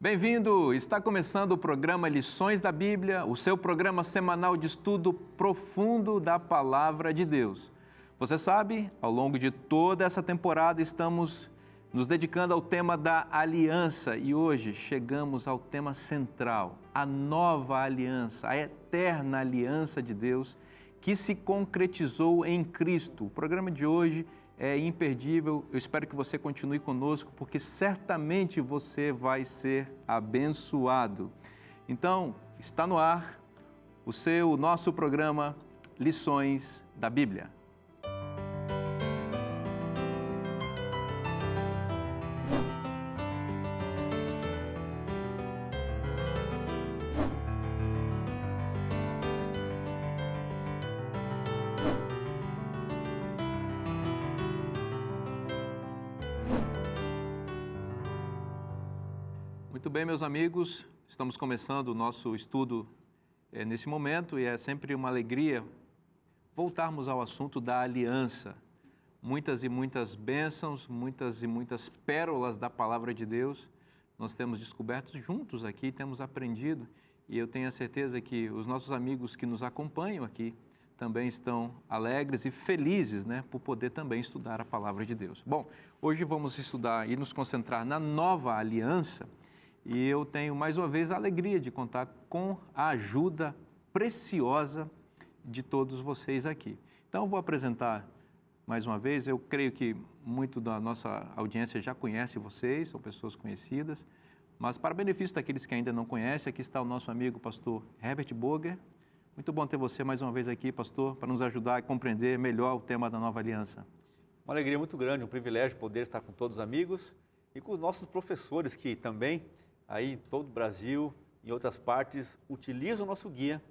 Bem-vindo! Está começando o programa Lições da Bíblia, o seu programa semanal de estudo profundo da Palavra de Deus. Você sabe, ao longo de toda essa temporada estamos nos dedicando ao tema da aliança e hoje chegamos ao tema central, a nova aliança, a eterna aliança de Deus que se concretizou em Cristo. O programa de hoje é imperdível, eu espero que você continue conosco, porque certamente você vai ser abençoado. Então, está no ar o nosso programa Lições da Bíblia. Muito bem, meus amigos, estamos começando o nosso estudo nesse momento e é sempre uma alegria voltarmos ao assunto da aliança. Muitas e muitas bênçãos, muitas e muitas pérolas da Palavra de Deus nós temos descoberto juntos aqui, temos aprendido e eu tenho a certeza que os nossos amigos que nos acompanham aqui também estão alegres e felizes, por poder também estudar a Palavra de Deus. Bom, hoje vamos estudar e nos concentrar na nova aliança. E eu tenho mais uma vez a alegria de contar com a ajuda preciosa de todos vocês aqui. Então, eu vou apresentar mais uma vez, eu creio que muito da nossa audiência já conhece vocês, são pessoas conhecidas, mas para benefício daqueles que ainda não conhecem, aqui está o nosso amigo pastor Herbert Boger. Muito bom ter você mais uma vez aqui, pastor, para nos ajudar a compreender melhor o tema da nova aliança. Uma alegria muito grande, um privilégio poder estar com todos os amigos e com os nossos professores que também aí em todo o Brasil, em outras partes, utiliza o nosso guia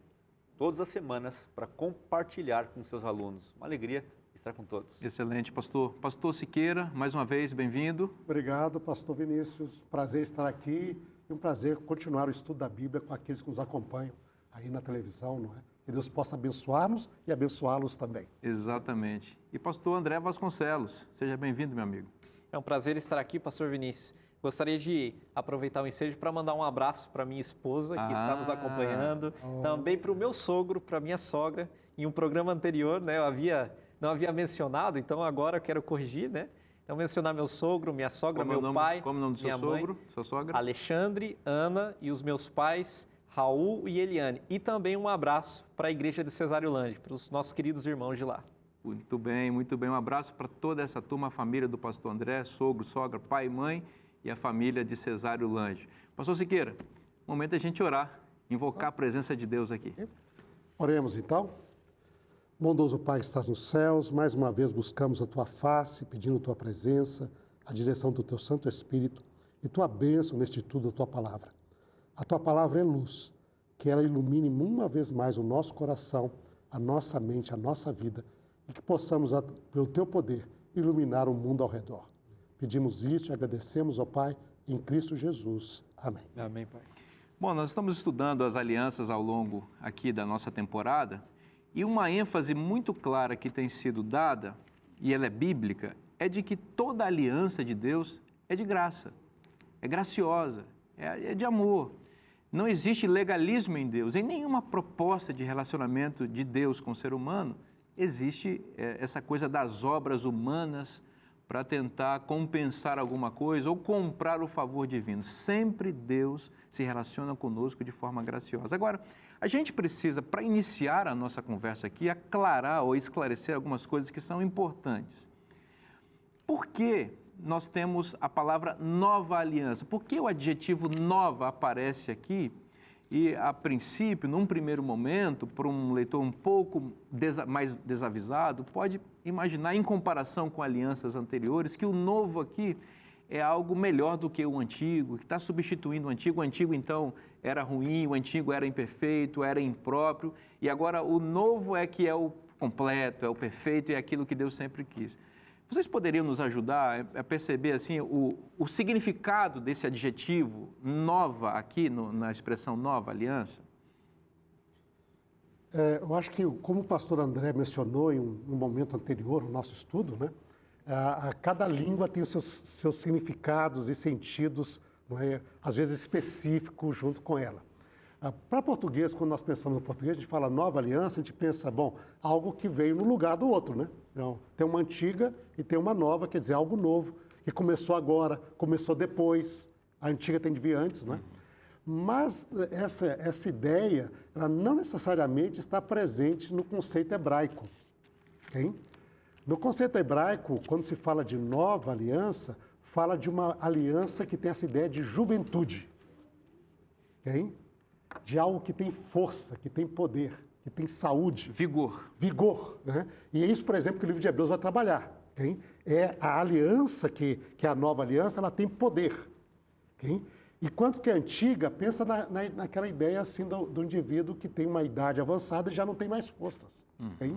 todas as semanas para compartilhar com seus alunos. Uma alegria estar com todos. Excelente, pastor. Pastor Siqueira, mais uma vez, bem-vindo. Obrigado, pastor Vinícius. Prazer estar aqui e um prazer continuar o estudo da Bíblia com aqueles que nos acompanham aí na televisão, não é? Que Deus possa abençoar-nos e abençoá-los também. Exatamente. E pastor André Vasconcelos, seja bem-vindo, meu amigo. É um prazer estar aqui, pastor Vinícius. Gostaria de aproveitar o ensejo para mandar um abraço para minha esposa, que está nos acompanhando, também para o meu sogro, para a minha sogra. Em um programa anterior, eu não havia mencionado, então agora eu quero corrigir, Então, mencionar meu sogro, minha sogra, meu pai, como é o nome do seu sogro, sua sogra? Alexandre, Ana e os meus pais, Raul e Eliane. E também um abraço para a igreja de Cesário Lange, para os nossos queridos irmãos de lá. Muito bem, muito bem. Um abraço para toda essa turma, a família do pastor André, sogro, sogra, pai e mãe, e a família de Cesário Lange. Pastor Siqueira, momento da gente orar, invocar a presença de Deus aqui. Oremos então. Bondoso Pai que estás nos céus, mais uma vez buscamos a Tua face, pedindo a Tua presença, a direção do Teu Santo Espírito e Tua bênção neste estudo da Tua Palavra. A Tua Palavra é luz, que ela ilumine uma vez mais o nosso coração, a nossa mente, a nossa vida e que possamos, pelo Teu poder, iluminar o mundo ao redor. Pedimos isso e agradecemos ao Pai em Cristo Jesus. Amém. Amém, Pai. Bom, nós estamos estudando as alianças ao longo aqui da nossa temporada e uma ênfase muito clara que tem sido dada, e ela é bíblica, é de que toda aliança de Deus é de graça, é graciosa, é de amor. Não existe legalismo em Deus, em nenhuma proposta de relacionamento de Deus com o ser humano existe essa coisa das obras humanas para tentar compensar alguma coisa ou comprar o favor divino. Sempre Deus se relaciona conosco de forma graciosa. Agora, a gente precisa, para iniciar a nossa conversa aqui, aclarar ou esclarecer algumas coisas que são importantes. Por que nós temos a palavra nova aliança? Por que o adjetivo nova aparece aqui? E, a princípio, num primeiro momento, para um leitor um pouco mais desavisado, pode imaginar, em comparação com alianças anteriores, que o novo aqui é algo melhor do que o antigo, que está substituindo o antigo. O antigo, então, era ruim, o antigo era imperfeito, era impróprio, e agora o novo é que é o completo, é o perfeito e é aquilo que Deus sempre quis. Vocês poderiam nos ajudar a perceber assim, o significado desse adjetivo nova aqui, na expressão nova aliança? Eu acho que, como o pastor André mencionou em um momento anterior no nosso estudo, cada língua tem os seus significados e sentidos não é, às vezes específico junto com ela. Para português, quando nós pensamos no português, a gente fala nova aliança, a gente pensa, bom, algo que veio no lugar do outro, né? Então, tem uma antiga e tem uma nova, quer dizer, algo novo, que começou agora, começou depois, a antiga tem de vir antes, não é? Mas essa ideia, ela não necessariamente está presente no conceito hebraico, ok? No conceito hebraico, quando se fala de nova aliança, fala de uma aliança que tem essa ideia de juventude, ok? De algo que tem força, que tem poder, que tem saúde. Vigor. Vigor, né? E é isso, por exemplo, que o livro de Hebreus vai trabalhar. Okay? É a aliança, que é a nova aliança, ela tem poder. Okay? E quanto que é antiga, pensa naquela ideia assim do indivíduo que tem uma idade avançada e já não tem mais forças. Okay?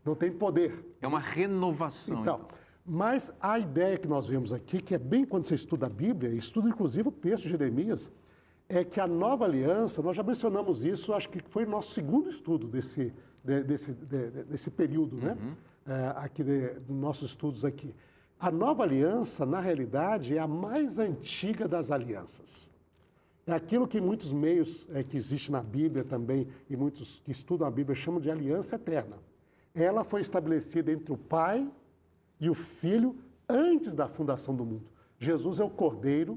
Não tem poder. É uma renovação. Então, mas a ideia que nós vemos aqui, que é bem quando você estuda a Bíblia, estuda inclusive o texto de Jeremias, é que a nova aliança, nós já mencionamos isso, acho que foi o nosso segundo estudo desse período, né? Aqui dos nossos estudos aqui. A nova aliança, na realidade, é a mais antiga das alianças. É aquilo que muitos meios que existe na Bíblia também, e muitos que estudam a Bíblia chamam de aliança eterna. Ela foi estabelecida entre o Pai e o Filho antes da fundação do mundo. Jesus é o Cordeiro,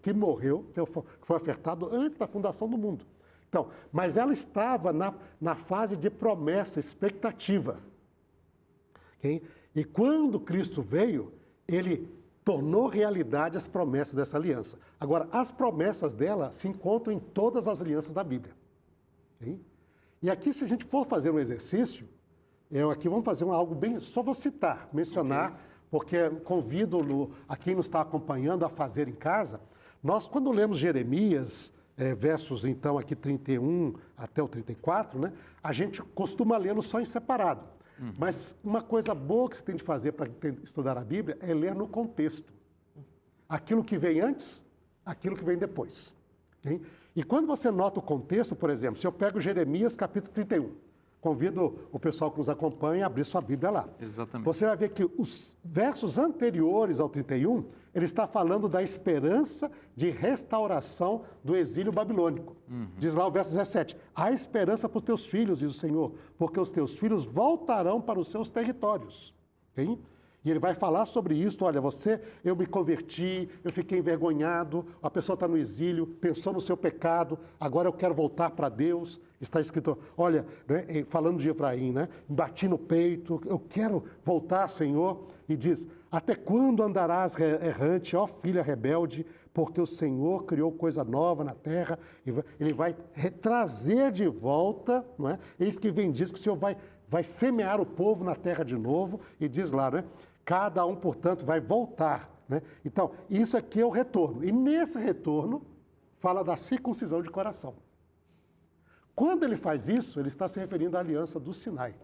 que morreu, que foi ofertado antes da fundação do mundo. Então, mas ela estava na fase de promessa, expectativa. Okay? E quando Cristo veio, ele tornou realidade as promessas dessa aliança. Agora, as promessas dela se encontram em todas as alianças da Bíblia. Okay? E aqui, se a gente for fazer um exercício, aqui vamos fazer algo bem, só vou citar, mencionar, okay, porque convido a quem nos está acompanhando a fazer em casa. Nós, quando lemos Jeremias, versos, então, aqui 31 até o 34, né, a gente costuma lê-lo só em separado. Mas uma coisa boa que você tem de fazer para estudar a Bíblia é ler no contexto. Aquilo que vem antes, aquilo que vem depois. Okay? E quando você nota o contexto, por exemplo, se eu pego Jeremias, capítulo 31, convido o pessoal que nos acompanha a abrir sua Bíblia lá. Exatamente. Você vai ver que os versos anteriores ao 31, ele está falando da esperança de restauração do exílio babilônico. Diz lá o verso 17, há esperança para os teus filhos, diz o Senhor, porque os teus filhos voltarão para os seus territórios. Okay? E ele vai falar sobre isso, olha, eu me converti, eu fiquei envergonhado, a pessoa está no exílio, pensou no seu pecado, agora eu quero voltar para Deus. Está escrito, olha, né, falando de Efraim, né, bati no peito, eu quero voltar, Senhor. E diz, até quando andarás errante, ó filha rebelde, porque o Senhor criou coisa nova na terra, ele vai trazer de volta, não é? Eis que vem, diz que o Senhor vai semear o povo na terra de novo, e diz lá, né? Cada um, portanto, vai voltar. Né? Então, isso aqui é o retorno. E nesse retorno, fala da circuncisão de coração. Quando ele faz isso, ele está se referindo à aliança do Sinai.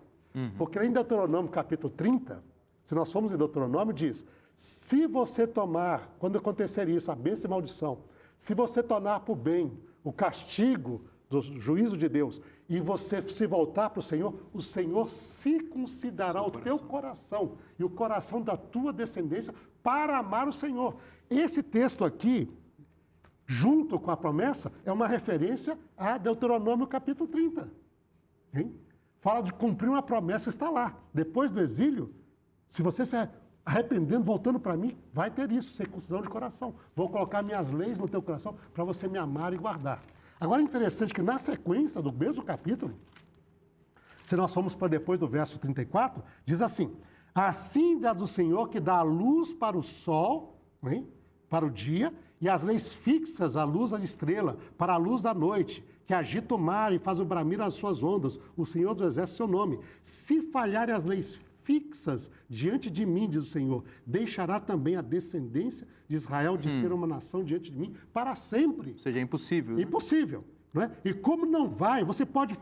Porque em Deuteronômio, capítulo 30, se nós formos em Deuteronômio, diz, se você tomar, quando acontecer isso, a bênção e maldição, se você tornar por bem o castigo do juízo de Deus, e você se voltar para o Senhor circuncidará o teu coração e o coração da tua descendência para amar o Senhor. Esse texto aqui, junto com a promessa, é uma referência a Deuteronômio capítulo 30. Hein? Fala de cumprir uma promessa, está lá. Depois do exílio, se você se arrependendo, voltando para mim, vai ter isso, circuncisão de coração. Vou colocar minhas leis no teu coração para você me amar e guardar. Agora é interessante que na sequência do mesmo capítulo, se nós formos para depois do verso 34, diz assim, assim diz o Senhor que dá a luz para o sol, hein, para o dia, e as leis fixas à luz da estrela, para a luz da noite, que agita o mar e faz o bramir as suas ondas, o Senhor dos exércitos seu nome. Se falharem as leis fixas diante de mim, diz o Senhor, deixará também a descendência de Israel de ser uma nação diante de mim para sempre. Ou seja, é impossível. Né? Impossível. Não é? E como não vai, você pode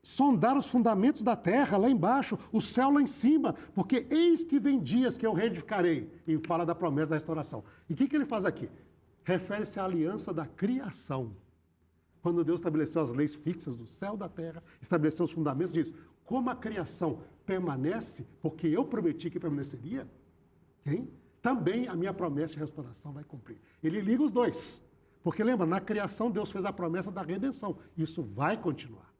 sondar os fundamentos da terra lá embaixo, o céu lá em cima, porque eis que vem dias que eu reedificarei. E fala da promessa da restauração. E o que ele faz aqui? Refere-se à aliança da criação. Quando Deus estabeleceu as leis fixas do céu e da terra, estabeleceu os fundamentos, diz, como a criação permanece, porque eu prometi que permaneceria, hein? também a minha promessa de restauração vai cumprir. Ele liga os dois. Porque lembra, na criação Deus fez a promessa da redenção. Isso vai continuar.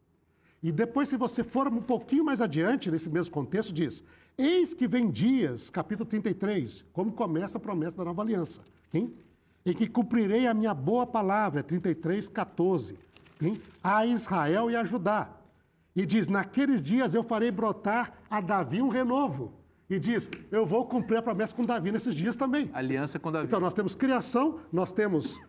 E depois, se você for um pouquinho mais adiante, nesse mesmo contexto, diz: eis que vem dias, capítulo 33, como começa a promessa da nova aliança. Hein? Em que cumprirei a minha boa palavra, 33, 14. Hein? A Israel e a Judá. E diz: naqueles dias eu farei brotar a Davi um renovo. E diz: eu vou cumprir a promessa com Davi nesses dias também. Aliança com Davi. Então, nós temos criação, nós temos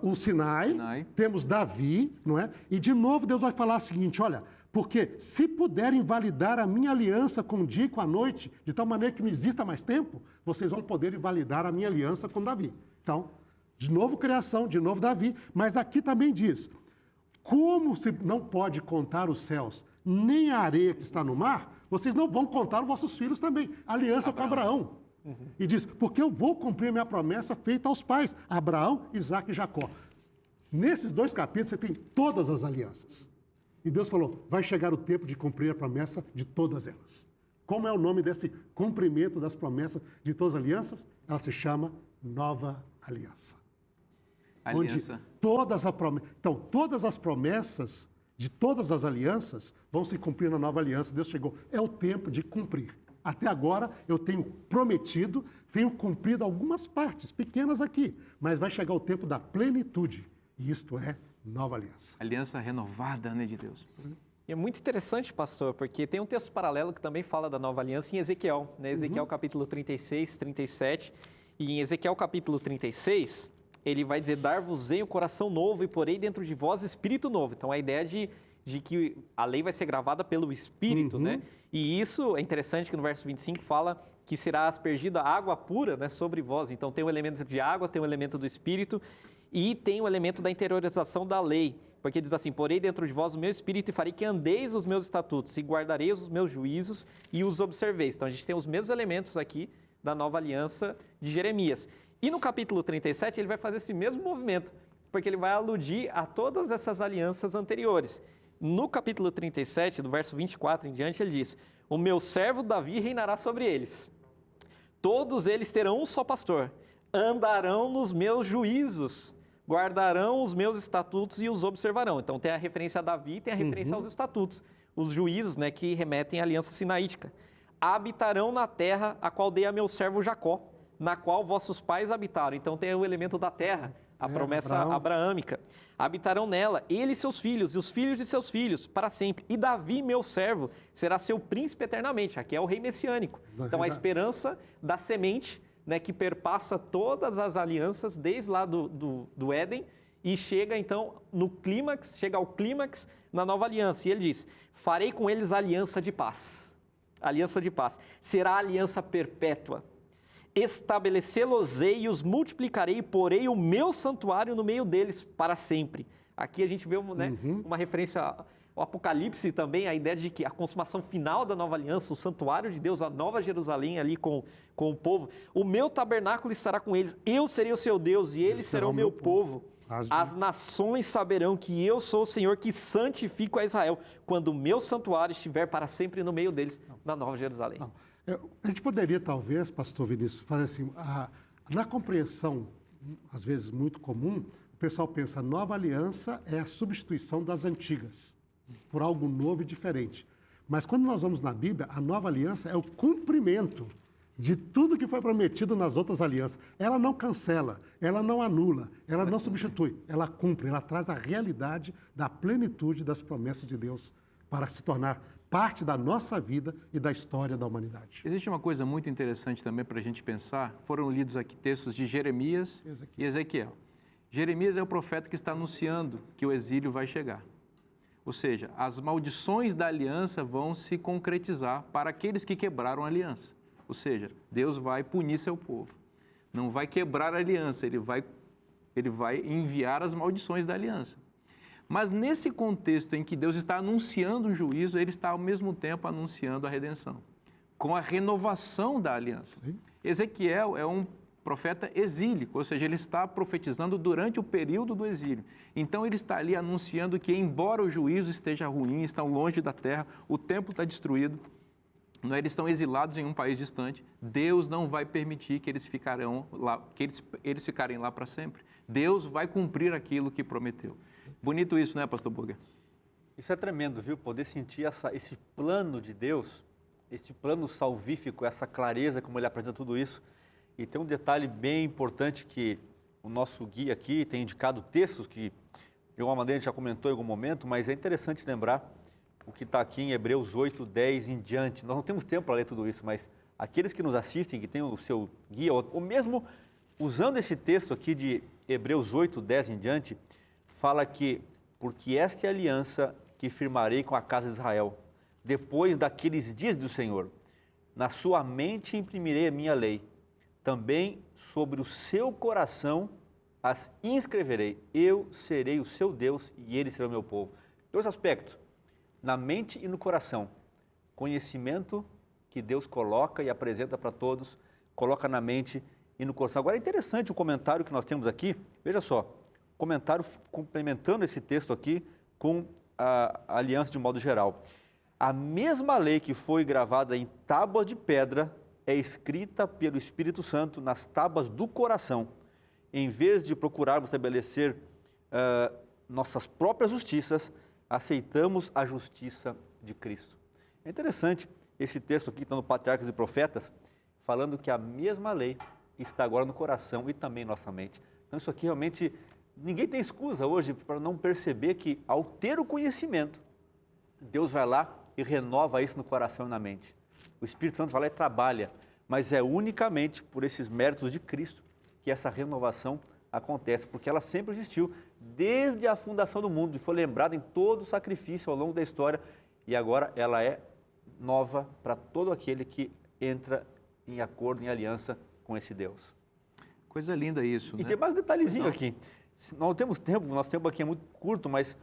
o Sinai, temos Davi, não é? E, de novo, Deus vai falar o seguinte: olha, porque se puderem validar a minha aliança com o dia e com a noite, de tal maneira que não exista mais tempo, vocês vão poder validar a minha aliança com Davi. Então, de novo criação, de novo Davi, mas aqui também diz: como se não pode contar os céus, nem a areia que está no mar, vocês não vão contar os vossos filhos também. Aliança com Abraão. E diz: porque eu vou cumprir minha promessa feita aos pais, Abraão, Isaque e Jacó. Nesses 2 capítulos você tem todas as alianças. E Deus falou: vai chegar o tempo de cumprir a promessa de todas elas. Como é o nome desse cumprimento das promessas de todas as alianças? Ela se chama Nova Aliança. Aliança. Onde todas as promessas de todas as alianças vão se cumprir na nova aliança. Deus chegou. É o tempo de cumprir. Até agora eu tenho prometido, tenho cumprido algumas partes, pequenas aqui, mas vai chegar o tempo da plenitude. E isto é nova aliança. Aliança renovada, né, de Deus. E é muito interessante, pastor, porque tem um texto paralelo que também fala da nova aliança em Ezequiel, né? Ezequiel capítulo 36, 37. E em Ezequiel capítulo 36, ele vai dizer: dar-vos-ei um coração novo e porei dentro de vós espírito novo. Então, a ideia de que a lei vai ser gravada pelo Espírito, né? E isso é interessante que no verso 25 fala que será aspergida água pura, né, sobre vós. Então, tem o elemento de água, tem o elemento do Espírito e tem o elemento da interiorização da lei. Porque diz assim: porei dentro de vós o meu Espírito e farei que andeis os meus estatutos e guardareis os meus juízos e os observeis. Então, a gente tem os mesmos elementos aqui da nova aliança de Jeremias. E no capítulo 37, ele vai fazer esse mesmo movimento, porque ele vai aludir a todas essas alianças anteriores. No capítulo 37, do verso 24 em diante, ele diz: o meu servo Davi reinará sobre eles. Todos eles terão um só pastor, andarão nos meus juízos, guardarão os meus estatutos e os observarão. Então tem a referência a Davi, tem a referência aos estatutos, os juízos, né, que remetem à aliança sinaítica. Habitarão na terra a qual dei a meu servo Jacó, na qual vossos pais habitaram. Então tem o elemento da terra, a promessa abraâmica. Habitarão nela, ele e seus filhos, e os filhos de seus filhos, para sempre. E Davi, meu servo, será seu príncipe eternamente. Aqui é o rei messiânico. Então a esperança da semente, né, que perpassa todas as alianças, desde lá do Éden, e chega então no clímax, chega ao clímax na nova aliança. E ele diz: farei com eles aliança de paz. Aliança de paz. Será aliança perpétua. Estabelecê-los-ei e os multiplicarei e porei o meu santuário no meio deles para sempre. Aqui a gente vê uma referência ao Apocalipse também, a ideia de que a consumação final da nova aliança, o santuário de Deus, a nova Jerusalém ali com o povo. O meu tabernáculo estará com eles, eu serei o seu Deus e eles serão o meu povo. As nações saberão que eu sou o Senhor que santifico a Israel, quando o meu santuário estiver para sempre no meio deles, na nova Jerusalém. A gente poderia, talvez, pastor Vinícius, fazer assim, na compreensão, às vezes muito comum, o pessoal pensa: nova aliança é a substituição das antigas, por algo novo e diferente. Mas quando nós vamos na Bíblia, a nova aliança é o cumprimento de tudo que foi prometido nas outras alianças. Ela não cancela, ela não anula, ela não substitui, ela cumpre, ela traz a realidade da plenitude das promessas de Deus para se tornar parte da nossa vida e da história da humanidade. Existe uma coisa muito interessante também para a gente pensar. Foram lidos aqui textos de Jeremias e Ezequiel. Jeremias é o profeta que está anunciando que o exílio vai chegar. Ou seja, as maldições da aliança vão se concretizar para aqueles que quebraram a aliança. Ou seja, Deus vai punir seu povo. Não vai quebrar a aliança, ele vai enviar as maldições da aliança. Mas nesse contexto em que Deus está anunciando um juízo, ele está ao mesmo tempo anunciando a redenção, com a renovação da aliança. Sim. Ezequiel é um profeta exílico, ou seja, ele está profetizando durante o período do exílio. Então ele está ali anunciando que, embora o juízo esteja ruim, estão longe da terra, o templo está destruído, não é? Eles estão exilados em um país distante. Deus não vai permitir que eles ficarem lá para sempre. Deus vai cumprir aquilo que prometeu. Bonito isso, né, pastor Burger? Isso é tremendo, viu? Poder sentir esse plano de Deus, esse plano salvífico, essa clareza como ele apresenta tudo isso. E tem um detalhe bem importante que o nosso guia aqui tem indicado textos que, de alguma maneira, a gente já comentou em algum momento, mas é interessante lembrar o que está aqui em Hebreus 8, 10 em diante. Nós não temos tempo para ler tudo isso, mas aqueles que nos assistem, que têm o seu guia, ou mesmo usando esse texto aqui de Hebreus 8, 10 em diante, fala que, porque esta é a aliança que firmarei com a casa de Israel, depois daqueles dias do Senhor, na sua mente imprimirei a minha lei, também sobre o seu coração as inscreverei, eu serei o seu Deus e ele será o meu povo. Dois aspectos, na mente e no coração, conhecimento que Deus coloca e apresenta para todos, coloca na mente e no coração. Agora é interessante o comentário que nós temos aqui, veja só, comentário complementando esse texto aqui com a aliança de um modo geral. A mesma lei que foi gravada em tábua de pedra é escrita pelo Espírito Santo nas tábuas do coração. Em vez de procurarmos estabelecer nossas próprias justiças, aceitamos a justiça de Cristo. É interessante esse texto aqui, está no Patriarcas e Profetas, falando que a mesma lei está agora no coração e também em nossa mente. Então isso aqui realmente, ninguém tem excusa hoje para não perceber que ao ter o conhecimento, Deus vai lá e renova isso no coração e na mente. O Espírito Santo vai lá e trabalha, mas é unicamente por esses méritos de Cristo que essa renovação acontece, porque ela sempre existiu, desde a fundação do mundo, e foi lembrada em todo o sacrifício ao longo da história, e agora ela é nova para todo aquele que entra em acordo, em aliança com esse Deus. Coisa linda isso, E né? tem mais um detalhezinho aqui. Nós temos tempo, nosso tempo aqui é muito curto, mas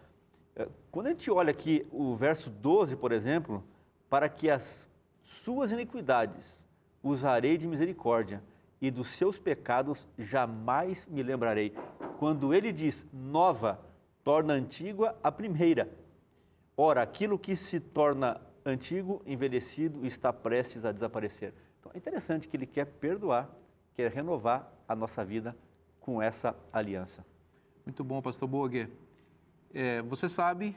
quando a gente olha aqui o verso 12, por exemplo, para que as suas iniquidades usarei de misericórdia, e dos seus pecados jamais me lembrarei. Quando ele diz nova, torna antiga a primeira. Ora, aquilo que se torna antigo, envelhecido, está prestes a desaparecer. Então é interessante que ele quer perdoar, quer renovar a nossa vida com essa aliança. Muito bom, pastor Burger. Você sabe,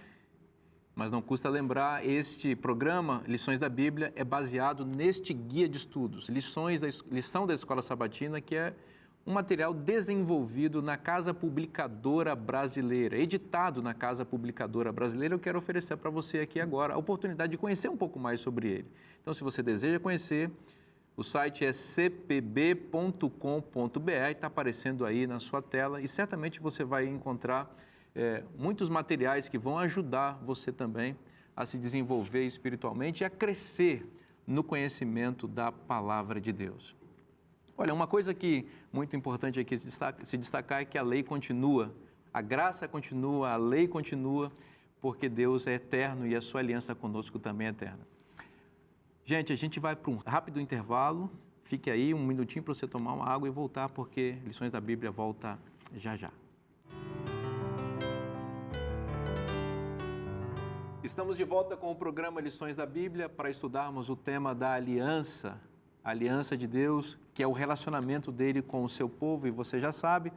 mas não custa lembrar, este programa, Lições da Bíblia, é baseado neste guia de estudos, Lição da Escola Sabatina, que é um material desenvolvido na Casa Publicadora Brasileira, editado na Casa Publicadora Brasileira. Eu quero oferecer para você aqui agora a oportunidade de conhecer um pouco mais sobre ele. Então, se você deseja conhecer, o site é cpb.com.br, está aparecendo aí na sua tela e certamente você vai encontrar muitos materiais que vão ajudar você também a se desenvolver espiritualmente e a crescer no conhecimento da Palavra de Deus. Olha, uma coisa que muito importante aqui se destacar é que a lei continua, a graça continua, a lei continua, porque Deus é eterno e a sua aliança conosco também é eterna. Gente, a gente vai para um rápido intervalo, fique aí um minutinho para você tomar uma água e voltar, porque Lições da Bíblia volta já já. Estamos de volta com o programa Lições da Bíblia para estudarmos o tema da aliança, a aliança de Deus, que é o relacionamento dele com o seu povo. E você já sabe,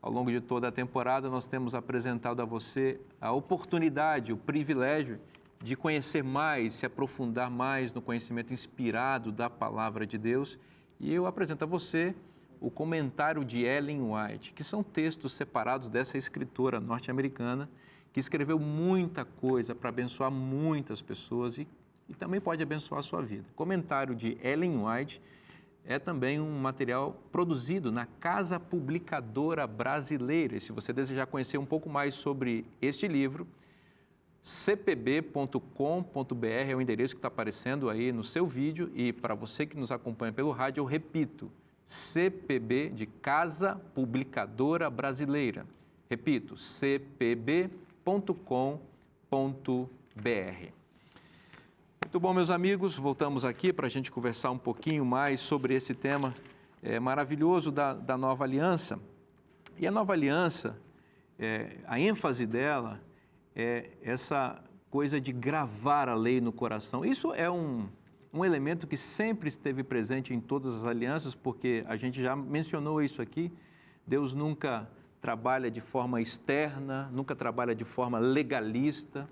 ao longo de toda a temporada, nós temos apresentado a você a oportunidade, o privilégio de conhecer mais, se aprofundar mais no conhecimento inspirado da Palavra de Deus. E eu apresento a você o comentário de Ellen White, que são textos separados dessa escritora norte-americana, que escreveu muita coisa para abençoar muitas pessoas e também pode abençoar a sua vida. O comentário de Ellen White é também um material produzido na Casa Publicadora Brasileira. E se você desejar conhecer um pouco mais sobre este livro, cpb.com.br é o endereço que está aparecendo aí no seu vídeo. E para você que nos acompanha pelo rádio, eu repito, CPB de Casa Publicadora Brasileira. Repito, cpb.com.br. Muito bom, meus amigos, voltamos aqui para a gente conversar um pouquinho mais sobre esse tema maravilhoso da Nova Aliança. E a Nova Aliança, a ênfase dela é essa coisa de gravar a lei no coração. Isso é um um elemento que sempre esteve presente em todas as alianças, porque a gente já mencionou isso aqui, Deus nunca trabalha de forma externa, nunca trabalha de forma legalista,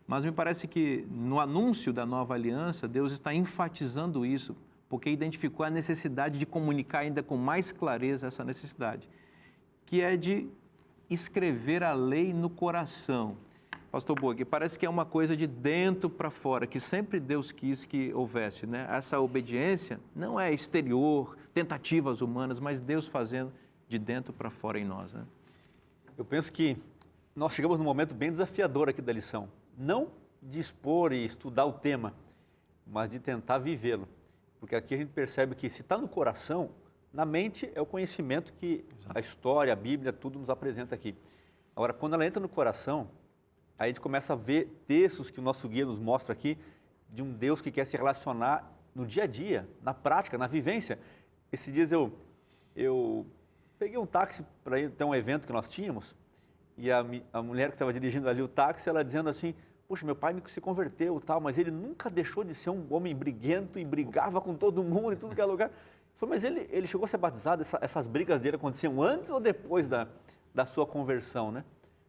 mas me parece que no anúncio da nova aliança, Deus está enfatizando isso, porque identificou a necessidade de comunicar ainda com mais clareza essa necessidade, que é de escrever a lei no coração. Pastor Borg, parece que é uma coisa de dentro para fora, que sempre Deus quis que houvesse, né? Essa obediência não é exterior, tentativas humanas, mas Deus fazendo de dentro para fora em nós, né? Eu penso que nós chegamos num momento bem desafiador aqui da lição. Não de expor e estudar o tema, mas de tentar vivê-lo. Porque aqui a gente percebe que se está no coração, na mente é o conhecimento que a história, a Bíblia, tudo nos apresenta aqui. Agora, quando ela entra no coração, aí a gente começa a ver textos que o nosso guia nos mostra aqui, de um Deus que quer se relacionar no dia a dia, na prática, na vivência. Esses dias eu peguei um táxi para ir até um evento que nós tínhamos, e a mulher que estava dirigindo ali o táxi, ela dizendo assim, puxa, meu pai se converteu e tal, mas ele nunca deixou de ser um homem briguento e brigava com todo mundo em tudo que é lugar. Eu falei, mas ele chegou a ser batizado, essas brigas dele aconteciam antes ou depois da sua conversão, né?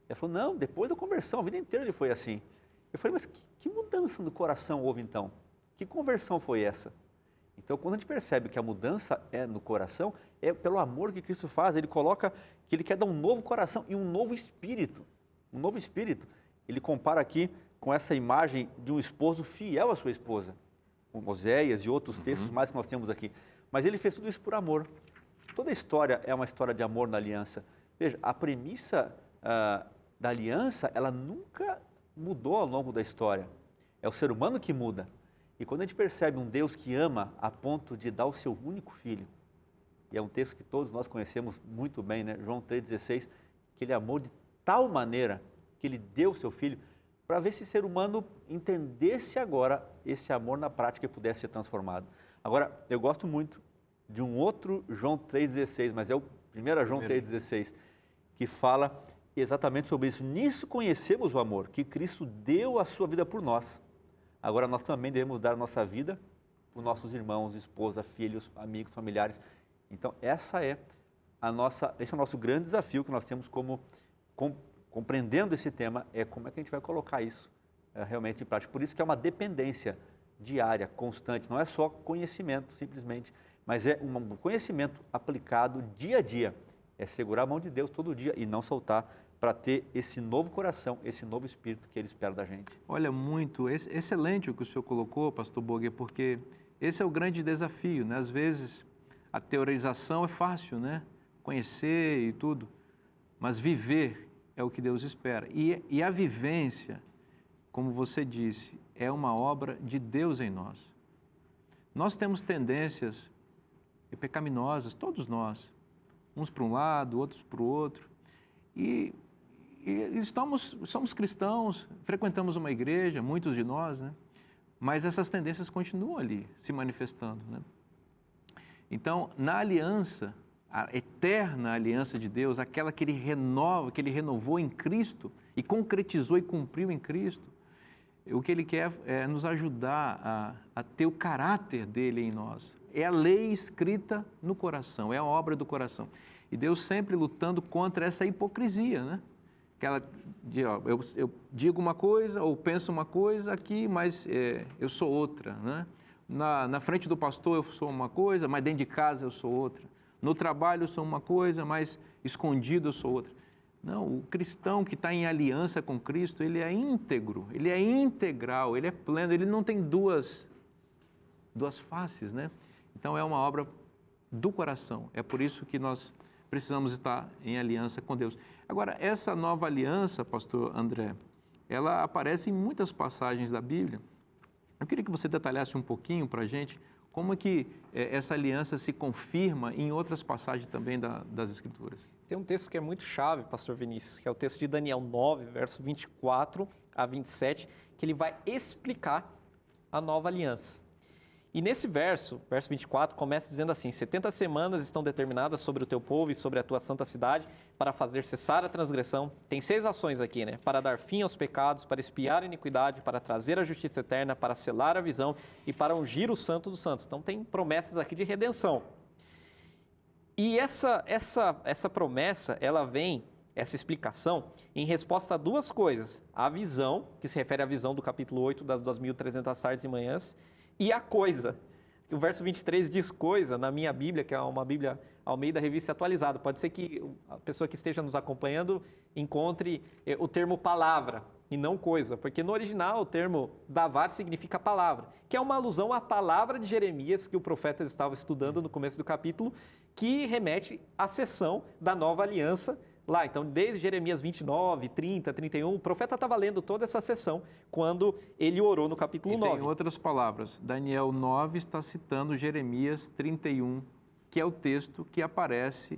Ela falou, não, depois da conversão, a vida inteira ele foi assim. Eu falei, mas que mudança no coração houve então? Que conversão foi essa? Então, quando a gente percebe que a mudança é no coração, é pelo amor que Cristo faz. Ele coloca que Ele quer dar um novo coração e um novo espírito. Um novo espírito. Ele compara aqui com essa imagem de um esposo fiel à sua esposa. Com Oséias e outros textos mais que nós temos aqui. Mas Ele fez tudo isso por amor. Toda história é uma história de amor na aliança. Veja, a premissa da aliança, ela nunca mudou ao longo da história. É o ser humano que muda. E quando a gente percebe um Deus que ama a ponto de dar o seu único filho, e é um texto que todos nós conhecemos muito bem, né? João 3,16, que Ele amou de tal maneira que Ele deu o seu filho, para ver se o ser humano entendesse agora esse amor na prática e pudesse ser transformado. Agora, eu gosto muito de um outro João 3,16, mas é o 1 João 3,16, que fala exatamente sobre isso. Nisso conhecemos o amor, que Cristo deu a sua vida por nós. Agora, nós também devemos dar a nossa vida por nossos irmãos, esposa, filhos, amigos, familiares. Então, esse é o nosso grande desafio que nós temos compreendendo esse tema, é como é que a gente vai colocar isso realmente em prática. Por isso que é uma dependência diária, constante, não é só conhecimento, simplesmente, mas é um conhecimento aplicado dia a dia. É segurar a mão de Deus todo dia e não soltar, para ter esse novo coração, esse novo espírito que Ele espera da gente. Olha, muito excelente o que o senhor colocou, pastor Borg, porque esse é o grande desafio, né? Às vezes a teorização é fácil, né? Conhecer e tudo, mas viver é o que Deus espera. E a vivência, como você disse, é uma obra de Deus em nós. Nós temos tendências pecaminosas, todos nós, uns para um lado, outros para o outro, e somos cristãos, frequentamos uma igreja, muitos de nós, né? Mas essas tendências continuam ali, se manifestando, né? Então, na aliança, a eterna aliança de Deus, aquela que Ele renovou em Cristo e concretizou e cumpriu em Cristo, o que Ele quer é nos ajudar a ter o caráter dEle em nós. É a lei escrita no coração, é a obra do coração. E Deus sempre lutando contra essa hipocrisia, né? Eu digo uma coisa ou penso uma coisa aqui, mas eu sou outra, né? Na frente do pastor eu sou uma coisa, mas dentro de casa eu sou outra. No trabalho eu sou uma coisa, mas escondido eu sou outra. Não, o cristão que está em aliança com Cristo, ele é íntegro, ele é integral, ele é pleno, ele não tem duas faces, né? Então é uma obra do coração, é por isso que nós precisamos estar em aliança com Deus. Agora, essa nova aliança, pastor André, ela aparece em muitas passagens da Bíblia. Eu queria que você detalhasse um pouquinho para a gente como é que essa aliança se confirma em outras passagens também das Escrituras. Tem um texto que é muito chave, pastor Vinícius, que é o texto de Daniel 9, verso 24 a 27, que ele vai explicar a nova aliança. E nesse verso 24, começa dizendo assim: 70 semanas estão determinadas sobre o teu povo e sobre a tua santa cidade para fazer cessar a transgressão. Tem 6 ações aqui, né? Para dar fim aos pecados, para expiar a iniquidade, para trazer a justiça eterna, para selar a visão e para ungir o santo dos santos. Então tem promessas aqui de redenção. E essa promessa, ela vem, essa explicação, em resposta a 2 coisas. A visão, que se refere à visão do capítulo 8 das 2.300 tardes e manhãs, e a coisa. O verso 23 diz coisa na minha Bíblia, que é uma Bíblia Almeida Revista Atualizada. Pode ser que a pessoa que esteja nos acompanhando encontre o termo palavra e não coisa, porque no original o termo davar significa palavra, que é uma alusão à palavra de Jeremias que o profeta estava estudando no começo do capítulo, que remete à sessão da nova aliança lá. Então, desde Jeremias 29, 30, 31, o profeta estava lendo toda essa sessão quando ele orou no capítulo 9. Em outras palavras, Daniel 9 está citando Jeremias 31, que é o texto que aparece,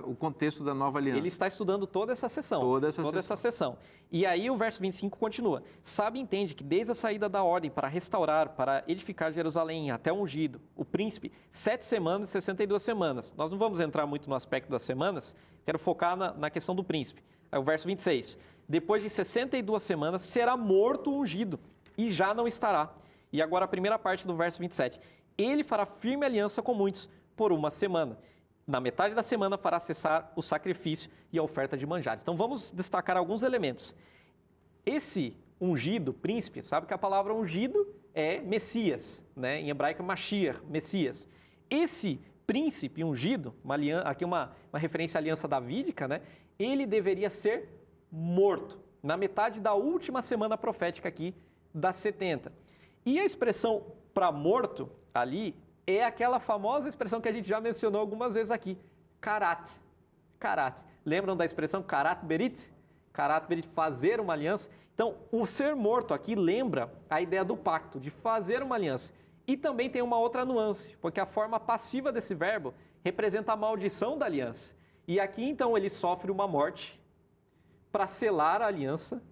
o contexto da nova aliança. Ele está estudando toda essa sessão. Toda essa sessão. E aí o verso 25 continua. Sabe e entende que desde a saída da ordem para restaurar, para edificar Jerusalém até o ungido, o príncipe, 7 semanas e 62 semanas. Nós não vamos entrar muito no aspecto das semanas, quero focar na questão do príncipe. Aí o verso 26. Depois de 62 semanas será morto o ungido e já não estará. E agora a primeira parte do verso 27. Ele fará firme aliança com muitos por 1 semana. Na metade da semana fará cessar o sacrifício e a oferta de manjares. Então vamos destacar alguns elementos. Esse ungido, príncipe, sabe que a palavra ungido é Messias, né? Em hebraico Mashiach, Messias. Esse príncipe ungido, aqui uma referência à aliança davídica, né? Ele deveria ser morto na metade da última semana profética aqui das 70. E a expressão para morto ali é aquela famosa expressão que a gente já mencionou algumas vezes aqui, karat. Karat. Lembram da expressão karat berit? Karat berit, fazer uma aliança. Então, o ser morto aqui lembra a ideia do pacto, de fazer uma aliança. E também tem uma outra nuance, porque a forma passiva desse verbo representa a maldição da aliança. E aqui, então, ele sofre uma morte para selar a aliança.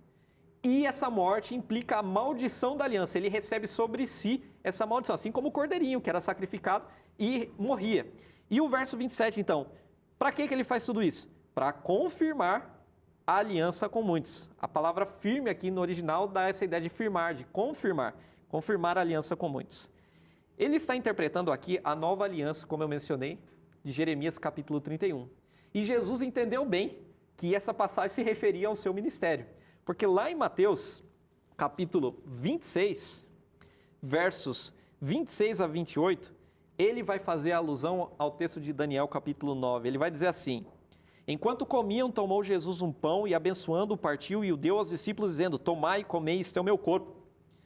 E essa morte implica a maldição da aliança. Ele recebe sobre si essa maldição, assim como o cordeirinho, que era sacrificado e morria. E o verso 27, então, para que ele faz tudo isso? Para confirmar a aliança com muitos. A palavra firme aqui no original dá essa ideia de firmar, de confirmar. Confirmar a aliança com muitos. Ele está interpretando aqui a nova aliança, como eu mencionei, de Jeremias capítulo 31. E Jesus entendeu bem que essa passagem se referia ao seu ministério. Porque lá em Mateus, capítulo 26, versos 26 a 28, ele vai fazer alusão ao texto de Daniel, capítulo 9. Ele vai dizer assim: enquanto comiam, tomou Jesus um pão e, abençoando, o partiu e o deu aos discípulos, dizendo: tomai e comei, isto é o meu corpo.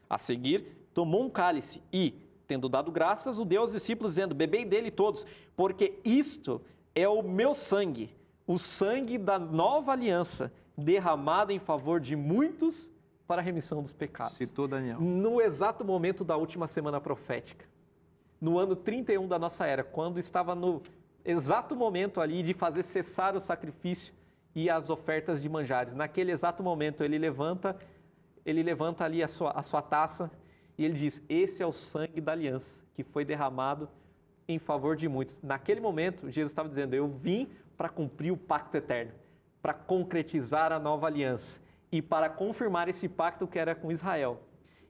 A seguir, tomou um cálice e, tendo dado graças, o deu aos discípulos, dizendo: bebei dele todos, porque isto é o meu sangue, o sangue da nova aliança, derramado em favor de muitos para a remissão dos pecados. Citou Daniel. No exato momento da última semana profética, no ano 31 da nossa era, quando estava no exato momento ali de fazer cessar o sacrifício e as ofertas de manjares. Naquele exato momento ele levanta ali a sua taça e ele diz: esse é o sangue da aliança que foi derramado em favor de muitos. Naquele momento, Jesus estava dizendo: eu vim para cumprir o pacto eterno, para concretizar a nova aliança e para confirmar esse pacto que era com Israel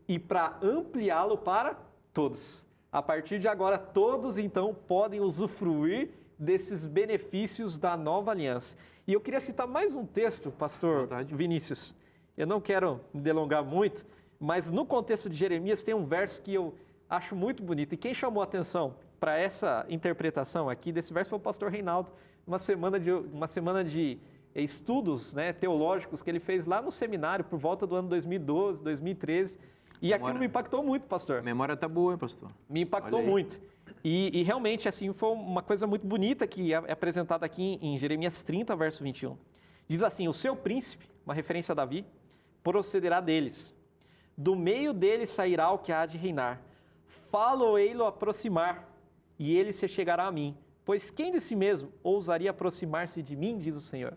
e para ampliá-lo para todos. A partir de agora, todos então podem usufruir desses benefícios da nova aliança. E eu queria citar mais um texto, pastor Vinícius. Eu não quero me delongar muito, mas no contexto de Jeremias tem um verso que eu acho muito bonito. E quem chamou a atenção para essa interpretação aqui desse verso foi o pastor Reinaldo, uma semana de estudos, né, teológicos que ele fez lá no seminário por volta do ano 2012, 2013. E aquilo me impactou muito, pastor. A memória tá boa, hein, pastor? Me impactou muito. E realmente, assim, foi uma coisa muito bonita que é apresentada aqui em Jeremias 30, verso 21. Diz assim: o seu príncipe, uma referência a Davi, procederá deles. Do meio deles sairá o que há de reinar. Falo-ei-lo aproximar, e ele se chegará a mim. Pois quem de si mesmo ousaria aproximar-se de mim, diz o Senhor.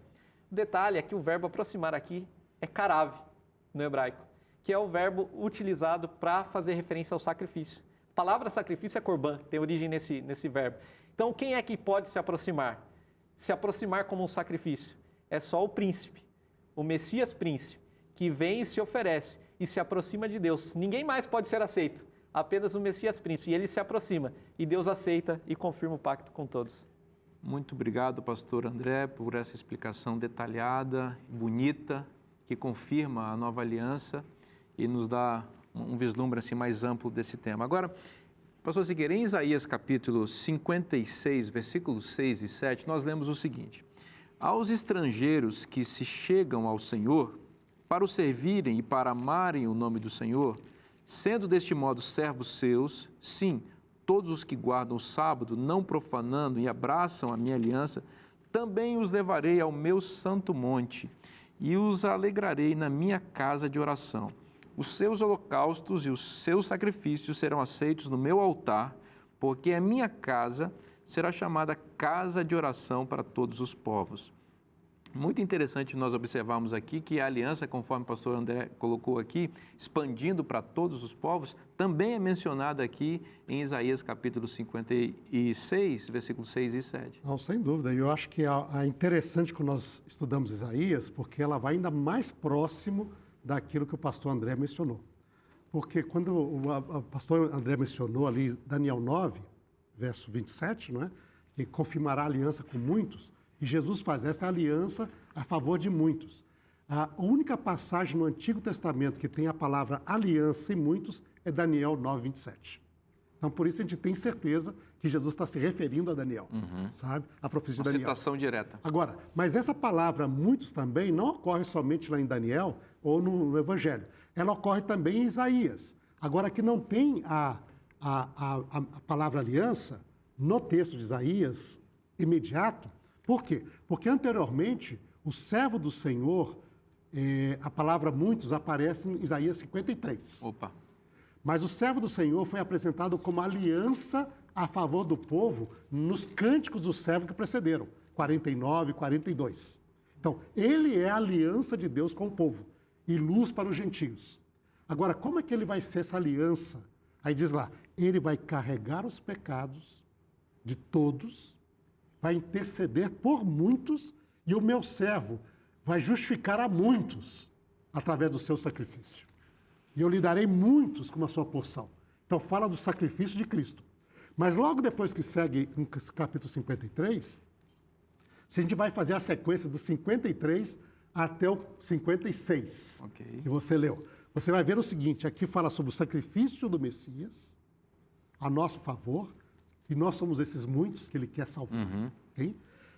O detalhe é que o verbo aproximar aqui é karav, no hebraico, que é o verbo utilizado para fazer referência ao sacrifício. A palavra sacrifício é corban, tem origem nesse verbo. Então, quem é que pode se aproximar? Se aproximar como um sacrifício. É só o príncipe, o Messias príncipe, que vem e se oferece e se aproxima de Deus. Ninguém mais pode ser aceito, apenas o Messias príncipe. E ele se aproxima e Deus aceita e confirma o pacto com todos. Muito obrigado, pastor André, por essa explicação detalhada, bonita, que confirma a nova aliança e nos dá um vislumbre assim, mais amplo desse tema. Agora, pastor Siqueira, em Isaías capítulo 56, versículos 6 e 7, nós lemos o seguinte: aos estrangeiros que se chegam ao Senhor, para o servirem e para amarem o nome do Senhor, sendo deste modo servos seus, sim, todos os que guardam o sábado, não profanando e abraçam a minha aliança, também os levarei ao meu santo monte e os alegrarei na minha casa de oração. Os seus holocaustos e os seus sacrifícios serão aceitos no meu altar, porque a minha casa será chamada casa de oração para todos os povos. Muito interessante nós observarmos aqui que a aliança, conforme o pastor André colocou aqui, expandindo para todos os povos, também é mencionada aqui em Isaías capítulo 56, versículos 6 e 7. Não, sem dúvida. E eu acho que é interessante quando nós estudamos Isaías, porque ela vai ainda mais próximo daquilo que o pastor André mencionou. Porque quando o pastor André mencionou ali Daniel 9, verso 27, não é? Que confirmará a aliança com muitos, e Jesus faz essa aliança a favor de muitos. A única passagem no Antigo Testamento que tem a palavra aliança em muitos é Daniel 9, 27. Então, por isso a gente tem certeza que Jesus está se referindo a Daniel, sabe? A profecia de Daniel. Citação direta. Agora, mas essa palavra muitos também não ocorre somente lá em Daniel ou no Evangelho. Ela ocorre também em Isaías. Agora, que não tem a palavra aliança no texto de Isaías imediato. Por quê? Porque anteriormente, o servo do Senhor, a palavra muitos aparece em Isaías 53. Opa! Mas o servo do Senhor foi apresentado como aliança a favor do povo nos cânticos do servo que precederam, 49 e 42. Então, ele é a aliança de Deus com o povo e luz para os gentios. Agora, como é que ele vai ser essa aliança? Aí diz lá, ele vai carregar os pecados de todos, vai interceder por muitos e o meu servo vai justificar a muitos através do seu sacrifício. E eu lhe darei muitos como a sua porção. Então fala do sacrifício de Cristo. Mas logo depois que segue no capítulo 53, se a gente vai fazer a sequência do 53 até o 56, que você leu, você vai ver o seguinte, aqui fala sobre o sacrifício do Messias, a nosso favor, e nós somos esses muitos que ele quer salvar. Okay?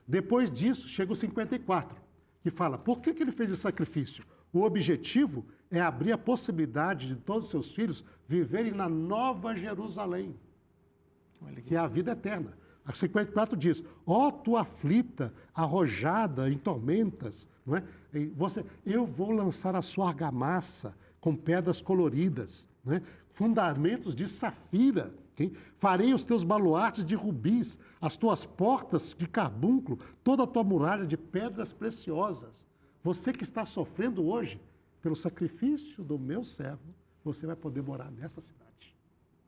Depois disso, chega o 54, que fala, por que ele fez esse sacrifício? O objetivo é abrir a possibilidade de todos os seus filhos viverem na Nova Jerusalém, que é a vida eterna. A 54 diz, ó tua aflita, arrojada em tormentas, não é? Eu vou lançar a sua argamassa com pedras coloridas, não é? Fundamentos de safira, okay? Farei os teus baluartes de rubis, as tuas portas de carbúnculo, toda a tua muralha de pedras preciosas. Você que está sofrendo hoje, pelo sacrifício do meu servo, você vai poder morar nessa cidade,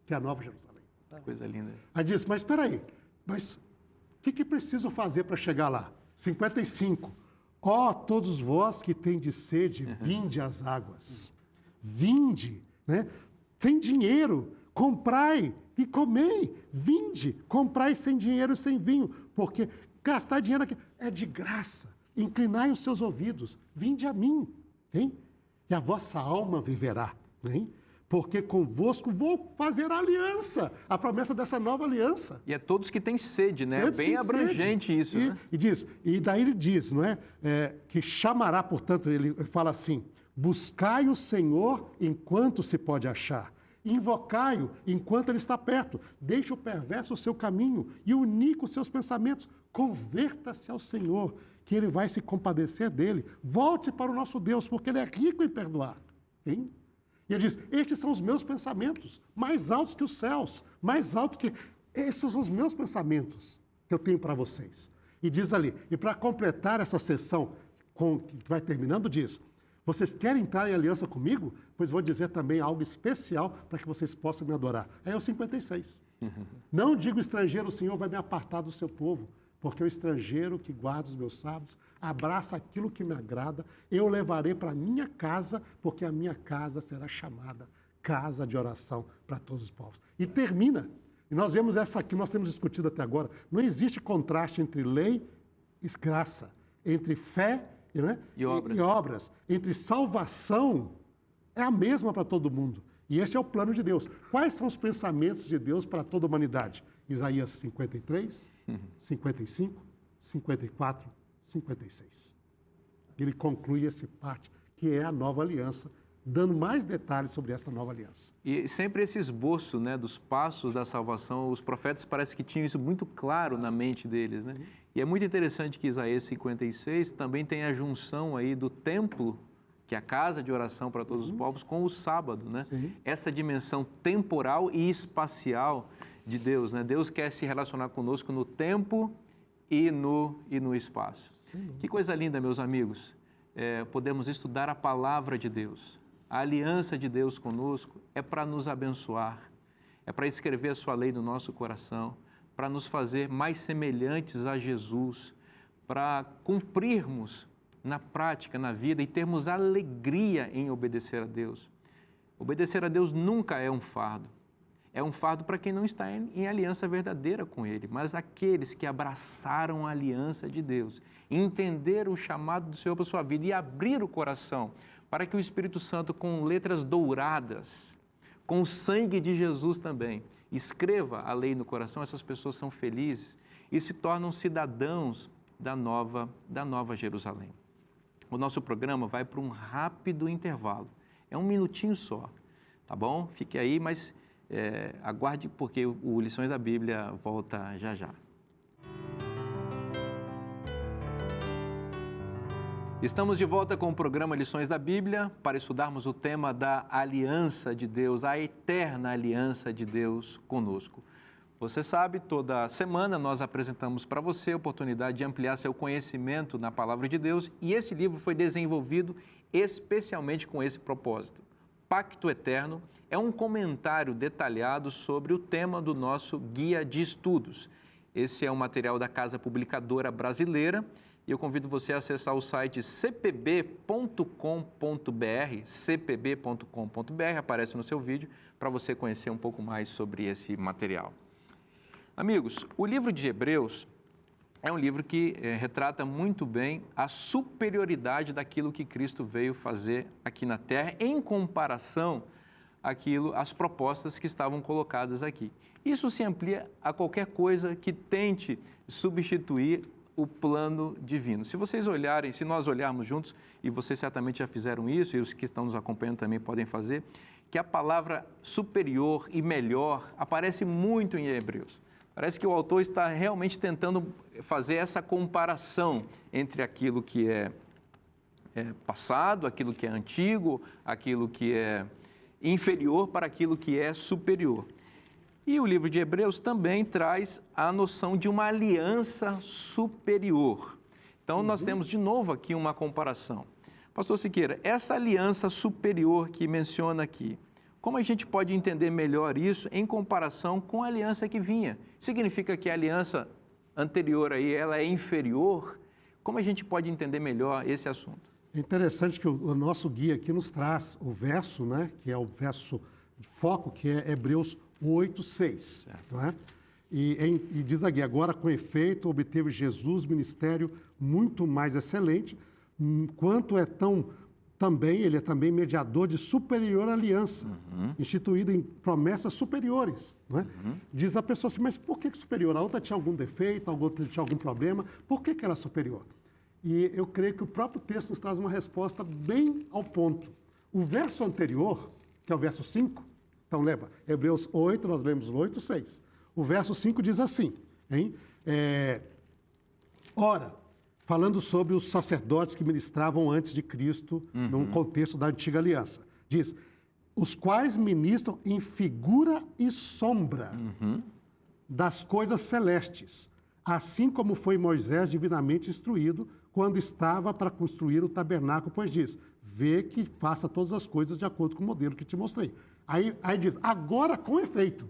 que é a Nova Jerusalém. Coisa linda. Aí diz, mas espera aí, mas o que preciso fazer para chegar lá? 55. Ó, todos vós que tendes sede, vinde às águas. Vinde, né? Sem dinheiro, comprai e comei. Vinde, comprai sem dinheiro e sem vinho, porque gastar dinheiro aqui é de graça. Inclinai os seus ouvidos, vinde a mim, hein? E a vossa alma viverá, hein? Porque convosco vou fazer a aliança, a promessa dessa nova aliança. E é todos que têm sede, né? É bem abrangente isso, né? E daí ele diz, não é? Que chamará, portanto, ele fala assim, buscai o Senhor enquanto se pode achar, invocai-o enquanto ele está perto, deixe o perverso o seu caminho e o iníquo os seus pensamentos, converta-se ao Senhor, que ele vai se compadecer dele, volte para o nosso Deus, porque ele é rico em perdoar, hein? E ele diz, estes são os meus pensamentos, mais altos que os céus, mais altos que... Esses são os meus pensamentos que eu tenho para vocês. E diz ali, e para completar essa sessão, que vai terminando, diz, Vocês querem entrar em aliança comigo? Pois vou dizer também algo especial para que vocês possam me adorar. É o 56. Não digo estrangeiro, o Senhor vai me apartar do seu povo, porque o estrangeiro que guarda os meus sábados abraça aquilo que me agrada, eu levarei para a minha casa, porque a minha casa será chamada casa de oração para todos os povos. E termina. E nós vemos essa aqui, nós temos discutido até agora. Não existe contraste entre lei e graça, entre fé e obras. Entre salvação, é a mesma para todo mundo. E este é o plano de Deus. Quais são os pensamentos de Deus para toda a humanidade? Isaías 53, 55, 54, 56. Ele conclui essa parte, que é a nova aliança, dando mais detalhes sobre essa nova aliança. E sempre esse esboço, né, dos passos da salvação, os profetas parece que tinham isso muito claro na mente deles, né? E é muito interessante que Isaías 56 também tem a junção aí do templo, que é a casa de oração para todos os povos, com o sábado, né? Essa dimensão temporal e espacial de Deus, né? Deus quer se relacionar conosco no tempo e no espaço. Que coisa linda, meus amigos. Podemos estudar a palavra de Deus. A aliança de Deus conosco é para nos abençoar, é para escrever a sua lei no nosso coração, para nos fazer mais semelhantes a Jesus, para cumprirmos na prática, na vida e termos alegria em obedecer a Deus. Obedecer a Deus nunca é um fardo. É um fardo para quem não está em aliança verdadeira com Ele, mas aqueles que abraçaram a aliança de Deus, entenderam o chamado do Senhor para a sua vida e abrir o coração para que o Espírito Santo, com letras douradas, com o sangue de Jesus também, escreva a lei no coração, essas pessoas são felizes e se tornam cidadãos da Nova Jerusalém. O nosso programa vai para um rápido intervalo, é 1 minutinho só, tá bom? Fique aí, mas aguarde porque o Lições da Bíblia volta já já. Estamos de volta com o programa Lições da Bíblia para estudarmos o tema da aliança de Deus, a eterna aliança de Deus conosco. Você sabe, toda semana nós apresentamos para você a oportunidade de ampliar seu conhecimento na Palavra de Deus e esse livro foi desenvolvido especialmente com esse propósito. Pacto Eterno é um comentário detalhado sobre o tema do nosso guia de estudos. Esse é um material da Casa Publicadora Brasileira e eu convido você a acessar o site cpb.com.br, cpb.com.br, aparece no seu vídeo, para você conhecer um pouco mais sobre esse material. Amigos, o livro de Hebreus é um livro que retrata muito bem a superioridade daquilo que Cristo veio fazer aqui na Terra em comparação às propostas que estavam colocadas aqui. Isso se amplia a qualquer coisa que tente substituir o plano divino. Se nós olharmos juntos, e vocês certamente já fizeram isso, e os que estão nos acompanhando também podem fazer, que a palavra superior e melhor aparece muito em Hebreus. Parece que o autor está realmente tentando fazer essa comparação entre aquilo que é passado, aquilo que é antigo, aquilo que é inferior para aquilo que é superior. E o livro de Hebreus também traz a noção de uma aliança superior. Então, nós temos de novo aqui uma comparação. Pastor Siqueira, essa aliança superior que menciona aqui, como a gente pode entender melhor isso em comparação com a aliança que vinha? Significa que a aliança anterior aí, ela é inferior? Como a gente pode entender melhor esse assunto? É interessante que o nosso guia aqui nos traz o verso, né, que é o verso de foco, que é Hebreus 8:6, não é? E diz aqui, agora com efeito obteve Jesus ministério muito mais excelente, quanto ele é também mediador de superior aliança, instituída em promessas superiores, não é? Diz a pessoa assim, mas por que superior? A outra tinha algum defeito, a outra tinha algum problema, por que era superior? E eu creio que o próprio texto nos traz uma resposta bem ao ponto. O verso anterior, que é o verso 5, então, lembra, Hebreus 8, nós lemos o 8:6. O verso 5 diz assim, hein? Ora, falando sobre os sacerdotes que ministravam antes de Cristo, num contexto da antiga aliança, diz, os quais ministram em figura e sombra das coisas celestes, assim como foi Moisés divinamente instruído, quando estava para construir o tabernáculo, pois diz, vê que faça todas as coisas de acordo com o modelo que te mostrei. Aí diz, agora com efeito.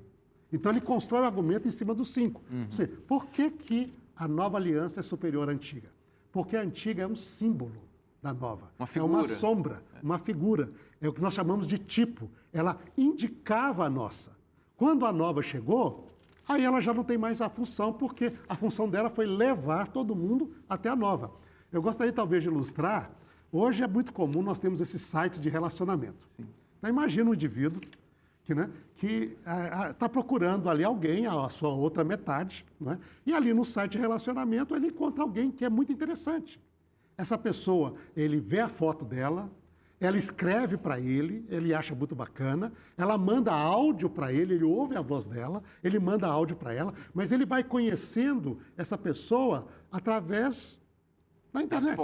Então ele constrói o argumento em cima dos 5. Ou seja, por que a nova aliança é superior à antiga? Porque a antiga é um símbolo da nova. Uma figura. É uma sombra, uma figura. É o que nós chamamos de tipo. Ela indicava a nossa. Quando a nova chegou, aí ela já não tem mais a função, porque a função dela foi levar todo mundo até a nova. Eu gostaria talvez de ilustrar, hoje é muito comum nós temos esses sites de relacionamento. Sim. Então imagina um indivíduo que está procurando ali alguém, a sua outra metade, né? E ali no site de relacionamento ele encontra alguém que é muito interessante. Essa pessoa, ele vê a foto dela, ela escreve para ele acha muito bacana, ela manda áudio para ele ouve a voz dela, ele manda áudio para ela, mas ele vai conhecendo essa pessoa através da internet.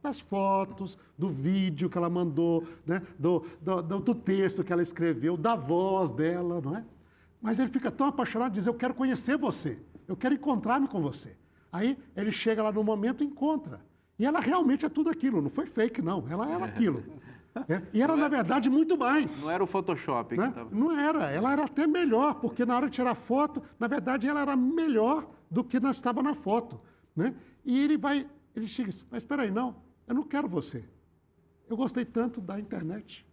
Das fotos, do vídeo que ela mandou, né? do texto que ela escreveu, da voz dela, não é? Mas ele fica tão apaixonado, diz, eu quero conhecer você, eu quero encontrar-me com você. Aí ele chega lá no momento e encontra. E ela realmente é tudo aquilo, não foi fake, não, ela era aquilo. E era, na verdade, muito mais. Não era o Photoshop. Né? Não era, ela era até melhor, porque na hora de tirar foto, na verdade, ela era melhor do que estava na foto. Né? E ele chega e diz, mas espera aí, não, eu não quero você. Eu gostei tanto da internet.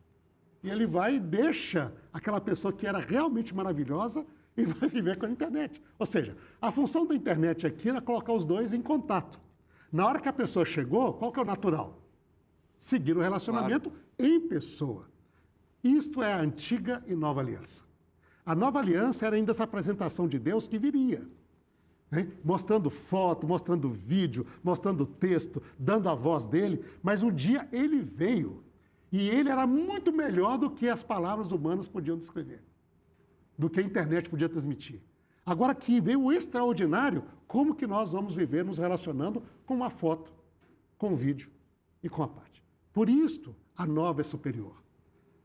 E ele vai e deixa aquela pessoa que era realmente maravilhosa e vai viver com a internet. Ou seja, a função da internet aqui era colocar os dois em contato. Na hora que a pessoa chegou, qual que é o natural? Seguir o relacionamento em pessoa. Isto é a antiga e nova aliança. A nova aliança era ainda essa apresentação de Deus que viria. Hein? Mostrando foto, mostrando vídeo, mostrando texto, dando a voz dele. Mas um dia ele veio e ele era muito melhor do que as palavras humanas podiam descrever, do que a internet podia transmitir. Agora que veio o extraordinário, como que nós vamos viver nos relacionando com uma foto, com um vídeo e com a parte. Por isto, a nova é superior.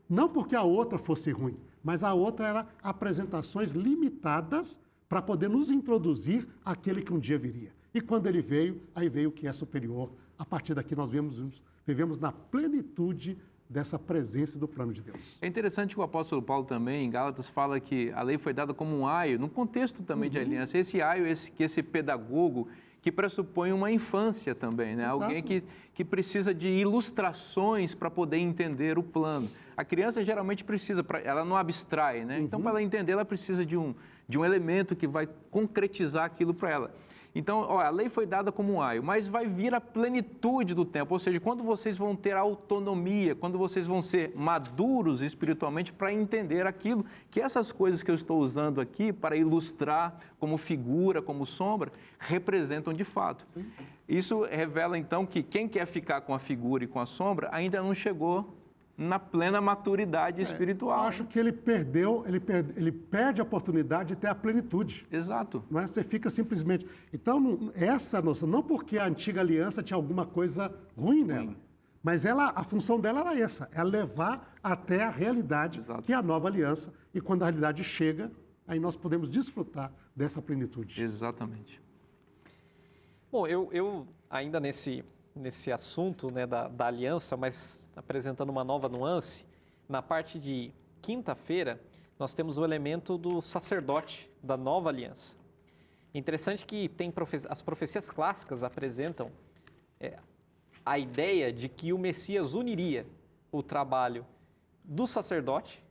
Não porque a outra fosse ruim, mas a outra era apresentações limitadas para poder nos introduzir àquele que um dia viria. E quando ele veio, aí veio o que é superior. A partir daqui nós vivemos na plenitude dessa presença do plano de Deus. É interessante que o apóstolo Paulo também, em Gálatas, fala que a lei foi dada como um aio, num contexto também de aliança. Esse aio, esse pedagogo, que pressupõe uma infância também, né? Exato. Alguém que precisa de ilustrações para poder entender o plano. A criança geralmente precisa, ela não abstrai, né? Então, para ela entender, ela precisa de um elemento que vai concretizar aquilo para ela. Então, a lei foi dada como um aio, mas vai vir a plenitude do tempo, ou seja, quando vocês vão ter autonomia, quando vocês vão ser maduros espiritualmente para entender aquilo, que essas coisas que eu estou usando aqui para ilustrar como figura, como sombra, representam de fato. Isso revela, então, que quem quer ficar com a figura e com a sombra ainda não chegou na plena maturidade espiritual. Eu acho que ele perde a oportunidade de ter a plenitude. Exato. Não é? Você fica simplesmente... Então, essa noção, não porque a antiga aliança tinha alguma coisa ruim nela, mas a função dela era essa, é levar até a realidade, Exato. Que é a nova aliança, e quando a realidade chega, aí nós podemos desfrutar dessa plenitude. Exatamente. Bom, eu ainda nesse assunto, né, da aliança, mas apresentando uma nova nuance, na parte de quinta-feira, nós temos o elemento do sacerdote da nova aliança. Interessante que as profecias clássicas apresentam a ideia de que o Messias uniria o trabalho do sacerdote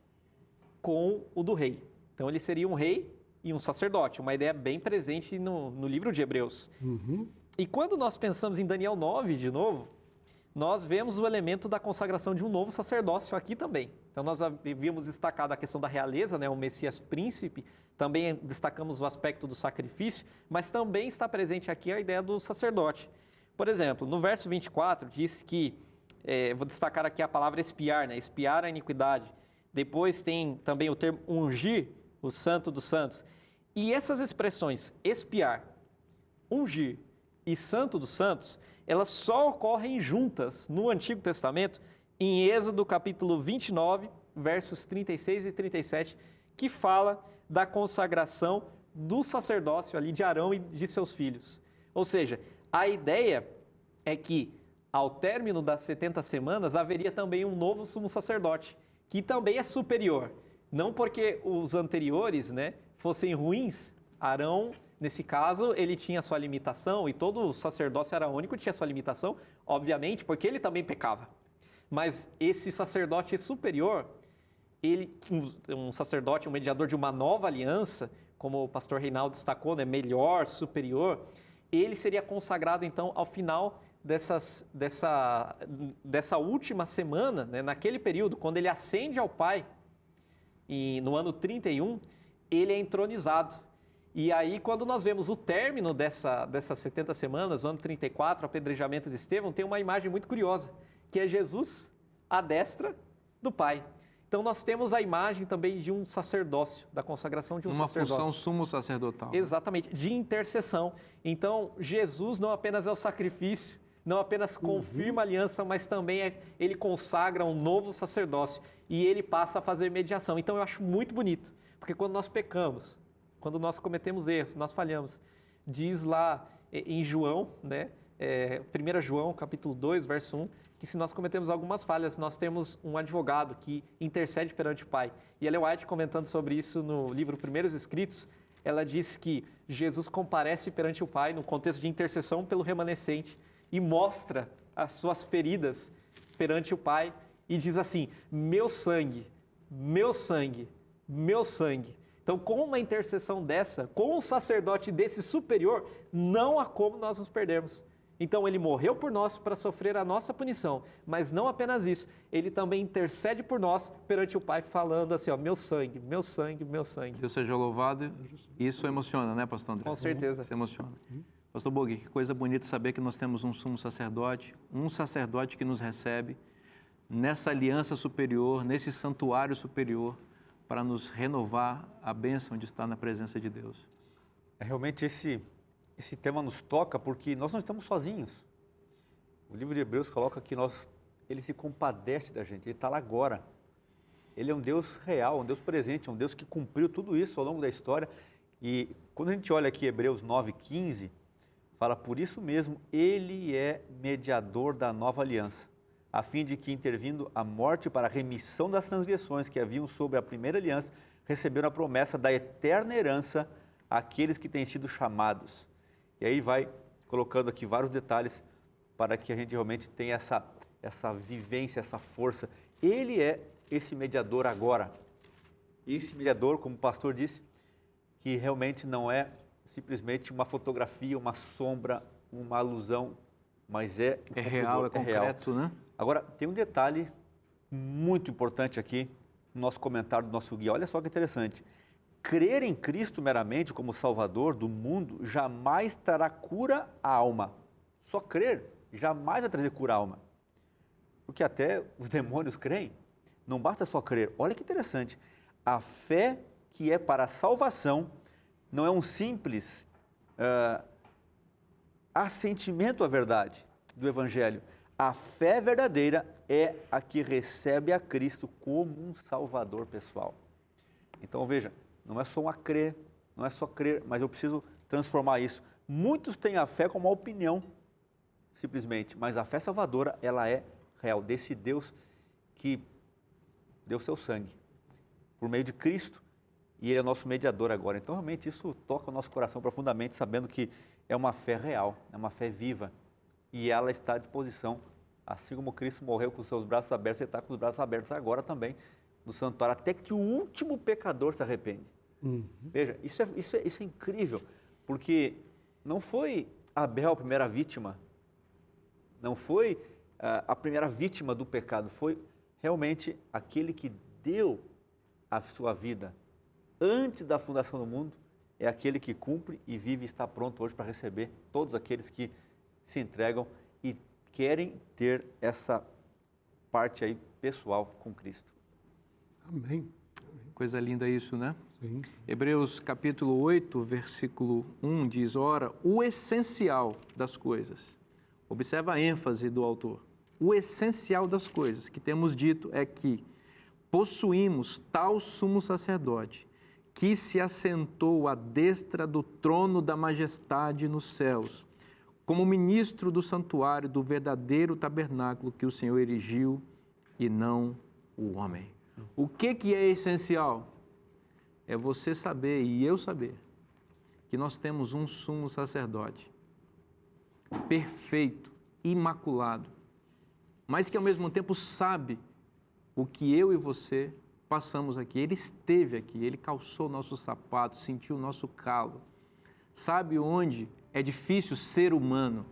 com o do rei. Então, ele seria um rei e um sacerdote, uma ideia bem presente no livro de Hebreus. E quando nós pensamos em Daniel 9, de novo, nós vemos o elemento da consagração de um novo sacerdócio aqui também. Então, nós havíamos destacado a questão da realeza, né, o Messias príncipe, também destacamos o aspecto do sacrifício, mas também está presente aqui a ideia do sacerdote. Por exemplo, no verso 24, diz que, vou destacar aqui a palavra espiar, né, espiar a iniquidade. Depois tem também o termo ungir, o santo dos santos. E essas expressões, espiar, ungir e santo dos santos, elas só ocorrem juntas no Antigo Testamento, em Êxodo capítulo 29, versos 36 e 37, que fala da consagração do sacerdócio ali de Arão e de seus filhos. Ou seja, a ideia é que, ao término das 70 semanas, haveria também um novo sumo sacerdote, que também é superior. Não porque os anteriores, né, fossem ruins. Arão, nesse caso, ele tinha sua limitação, e todo sacerdócio araônico tinha sua limitação, obviamente, porque ele também pecava. Mas esse sacerdote superior, ele, um sacerdote, um mediador de uma nova aliança, como o pastor Reinaldo destacou, né, melhor, superior, ele seria consagrado, então, ao final dessa última semana, né, naquele período, quando ele ascende ao Pai, e no ano 31, ele é entronizado. E aí, quando nós vemos o término dessas 70 semanas, no ano 34, o apedrejamento de Estevão, tem uma imagem muito curiosa, que é Jesus à destra do Pai. Então, nós temos a imagem também de um sacerdócio, da consagração de um sacerdócio. Uma função sumo sacerdotal. Exatamente, de intercessão. Então, Jesus não apenas é o sacrifício, não apenas confirma a aliança, mas também ele consagra um novo sacerdócio e ele passa a fazer mediação. Então, eu acho muito bonito, porque quando nós pecamos, quando nós cometemos erros, nós falhamos, diz lá em João, né, 1 João, capítulo 2, verso 1, que se nós cometemos algumas falhas, nós temos um advogado que intercede perante o Pai. E Ellen White, comentando sobre isso no livro Primeiros Escritos, ela diz que Jesus comparece perante o Pai no contexto de intercessão pelo remanescente e mostra as suas feridas perante o Pai e diz assim: meu sangue, meu sangue, meu sangue. Então, com uma intercessão dessa, com um sacerdote desse superior, não há como nós nos perdermos. Então, ele morreu por nós para sofrer a nossa punição, mas não apenas isso, ele também intercede por nós perante o Pai, falando assim, ó, meu sangue, meu sangue, meu sangue. Deus seja louvado. Isso emociona, né, pastor André? Com certeza. Isso emociona. Pastor Bogui, que coisa bonita saber que nós temos um sumo sacerdote, um sacerdote que nos recebe nessa aliança superior, nesse santuário superior, para nos renovar a bênção de estar na presença de Deus. Realmente esse tema nos toca porque nós não estamos sozinhos. O livro de Hebreus coloca que ele se compadece da gente, ele está lá agora. Ele é um Deus real, um Deus presente, um Deus que cumpriu tudo isso ao longo da história. E quando a gente olha aqui Hebreus 9:15, fala, por isso mesmo, ele é mediador da nova aliança, a fim de que, intervindo a morte para a remissão das transgressões que haviam sobre a primeira aliança, receberam a promessa da eterna herança àqueles que têm sido chamados. E aí vai colocando aqui vários detalhes para que a gente realmente tenha essa vivência, essa força. Ele é esse mediador agora. Esse mediador, como o pastor disse, que realmente não é simplesmente uma fotografia, uma sombra, uma alusão, mas é real, é concreto, né? Agora, tem um detalhe muito importante aqui no nosso comentário do nosso guia. Olha só que interessante. Crer em Cristo meramente como Salvador do mundo jamais trará cura à alma. Só crer jamais vai trazer cura à alma. Porque até os demônios creem. Não basta só crer. Olha que interessante. A fé que é para a salvação não é um simples assentimento à verdade do Evangelho. A fé verdadeira é a que recebe a Cristo como um Salvador pessoal. Então veja, não é só crer, não é só crer, mas eu preciso transformar isso. Muitos têm a fé como uma opinião, simplesmente, mas a fé salvadora, ela é real, desse Deus que deu seu sangue por meio de Cristo e Ele é o nosso mediador agora. Então realmente isso toca o nosso coração profundamente, sabendo que é uma fé real, é uma fé viva e ela está à disposição. Assim como Cristo morreu com os seus braços abertos, Ele está com os braços abertos agora também no santuário, até que o último pecador se arrepende. Veja, isso é incrível, porque não foi Abel a primeira vítima, não foi a primeira vítima do pecado, foi realmente aquele que deu a sua vida antes da fundação do mundo, é aquele que cumpre e vive e está pronto hoje para receber todos aqueles que se entregam e querem ter essa parte aí pessoal com Cristo. Amém. Coisa linda isso, né? Sim. Hebreus capítulo 8, versículo 1 diz, ora, o essencial das coisas. Observa a ênfase do autor. O essencial das coisas que temos dito é que possuímos tal sumo sacerdote que se assentou à destra do trono da majestade nos céus, como ministro do santuário do verdadeiro tabernáculo que o Senhor erigiu e não o homem. O que é essencial? É você saber e eu saber que nós temos um sumo sacerdote perfeito, imaculado, mas que ao mesmo tempo sabe o que eu e você passamos aqui. Ele esteve aqui, ele calçou nossos sapatos, sentiu o nosso calo, sabe onde é difícil ser humano,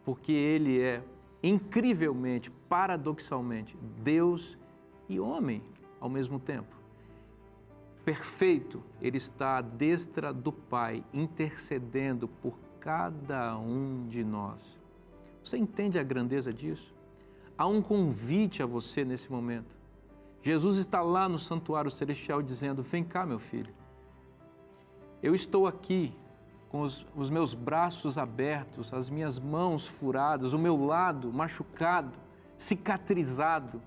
porque ele é incrivelmente, paradoxalmente, Deus e homem ao mesmo tempo. Perfeito, ele está à destra do Pai, intercedendo por cada um de nós. Você entende a grandeza disso? Há um convite a você nesse momento. Jesus está lá no santuário celestial dizendo: vem cá, meu filho. Eu estou aqui com os meus braços abertos, as minhas mãos furadas, o meu lado machucado, cicatrizado,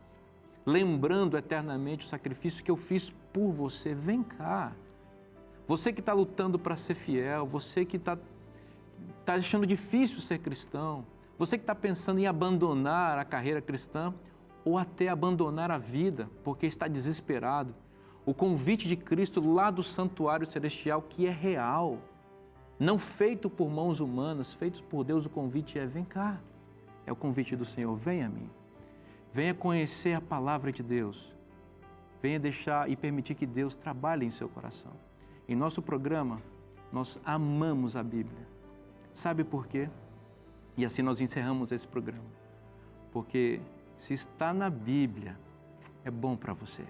lembrando eternamente o sacrifício que eu fiz por você. Vem cá. Você que está lutando para ser fiel, você que está achando difícil ser cristão, você que está pensando em abandonar a carreira cristã ou até abandonar a vida porque está desesperado, o convite de Cristo lá do santuário celestial, que é real, não feito por mãos humanas, feito por Deus, o convite é: vem cá. É o convite do Senhor: vem a mim. Venha conhecer a palavra de Deus. Venha deixar e permitir que Deus trabalhe em seu coração. Em nosso programa, nós amamos a Bíblia. Sabe por quê? E assim nós encerramos esse programa. Porque se está na Bíblia, é bom para você.